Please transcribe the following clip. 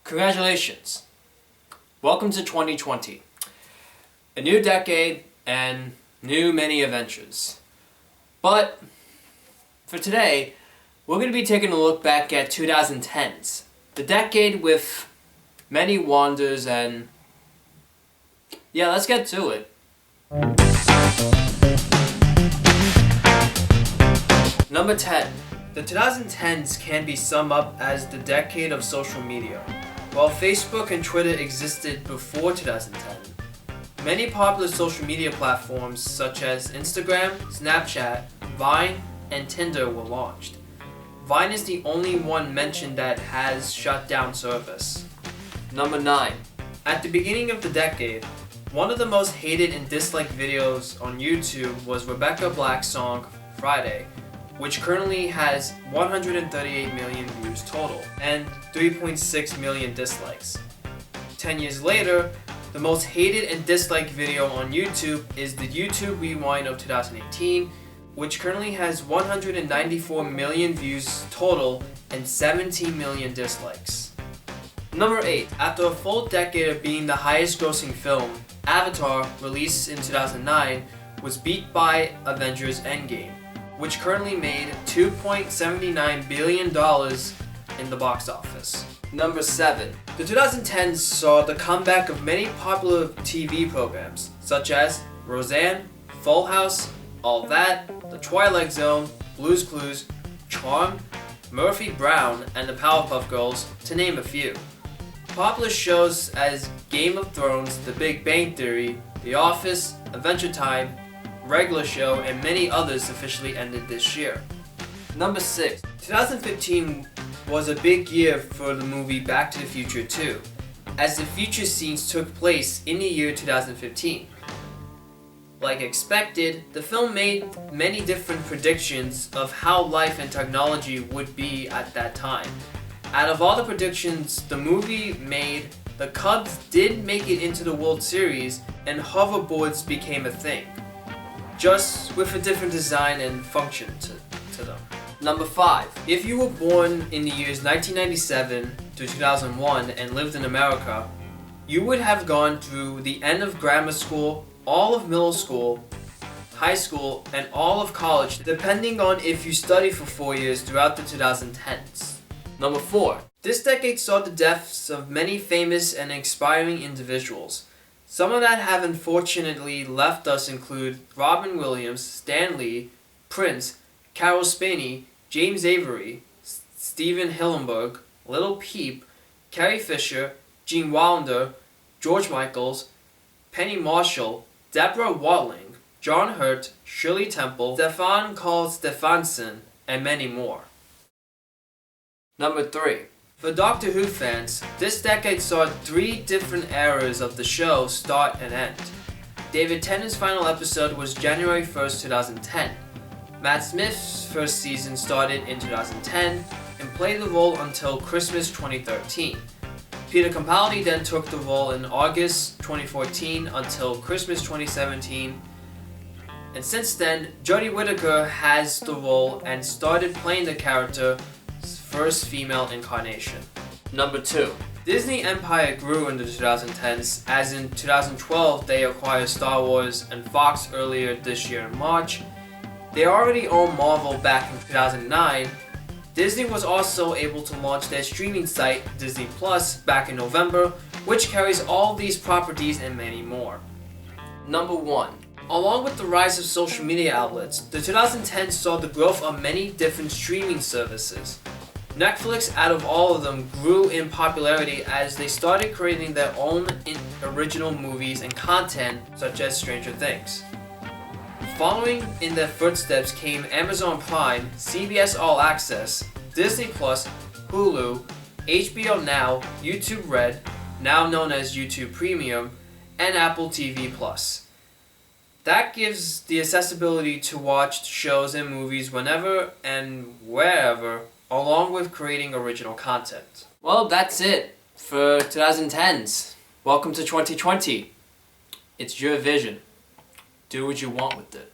Congratulations. Welcome to 2020. A new decade and new many adventures. But for today, we're going to be taking a look back at 2010s. The decade with many wonders and yeah, let's get to it. Number 10. The 2010s can be summed up as the decade of social media. While Facebook and Twitter existed before 2010, many popular social media platforms such as Instagram, Snapchat, Vine, and Tinder were launched. Vine is the only one mentioned that has shut down service. Number 9. At the beginning of the decade, one of the most hated and disliked videos on YouTube was Rebecca Black's song Friday, which currently has 138 million views total and 3.6 million dislikes. 10 years later, the most hated and disliked video on YouTube is the YouTube Rewind of 2018, which currently has 194 million views total and 17 million dislikes. Number 8. After a full decade of being the highest grossing film, Avatar, released in 2009, was beat by Avengers Endgame, which currently made $2.79 billion in the box office. Number 7. The 2010s saw the comeback of many popular TV programs, such as Roseanne, Full House, All That, The Twilight Zone, Blue's Clues, Charmed, Murphy Brown, and the Powerpuff Girls, to name a few. Popular shows as Game of Thrones, The Big Bang Theory, The Office, Adventure Time, Regular Show, and many others officially ended this year. Number 6. 2015 was a big year for the movie Back to the Future 2, as the future scenes took place in the year 2015. Like expected, the film made many different predictions of how life and technology would be at that time. Out of all the predictions the movie made, the Cubs did make it into the World Series and hoverboards became a thing, just with a different design and function to them. Number 5. If you were born in the years 1997 to 2001 and lived in America, you would have gone through the end of grammar school, all of middle school, high school, and all of college, depending on if you studied for 4 years throughout the 2010s. Number 4. This decade saw the deaths of many famous and inspiring individuals. Some of that have unfortunately left us include Robin Williams, Stan Lee, Prince, Carol Spinney, James Avery, Steven Hillenburg, Little Peep, Carrie Fisher, Gene Wilder, George Michaels, Penny Marshall, Deborah Watling, John Hurt, Shirley Temple, Stefan Karl Stefansson, and many more. Number 3. For Doctor Who fans, this decade saw 3 different eras of the show start and end. David Tennant's final episode was January 1st, 2010. Matt Smith's first season started in 2010 and played the role until Christmas 2013. Peter Capaldi then took the role in August 2014 until Christmas 2017. And since then, Jodie Whittaker has the role and started playing the character's first female incarnation. Number 2. Disney Empire grew in the 2010s, as in 2012 they acquired Star Wars and Fox earlier this year in March. They already owned Marvel back in 2009. Disney was also able to launch their streaming site, Disney Plus, back in November, which carries all these properties and many more. Number 1. Along with the rise of social media outlets, the 2010s saw the growth of many different streaming services. Netflix, out of all of them, grew in popularity as they started creating their own original movies and content, such as Stranger Things. Following in their footsteps came Amazon Prime, CBS All Access, Disney Plus, Hulu, HBO Now, YouTube Red, now known as YouTube Premium, and Apple TV Plus. That gives the accessibility to watch shows and movies whenever and wherever, along with creating original content. Well, that's it for 2010s. Welcome to 2020. It's your vision. Do what you want with it.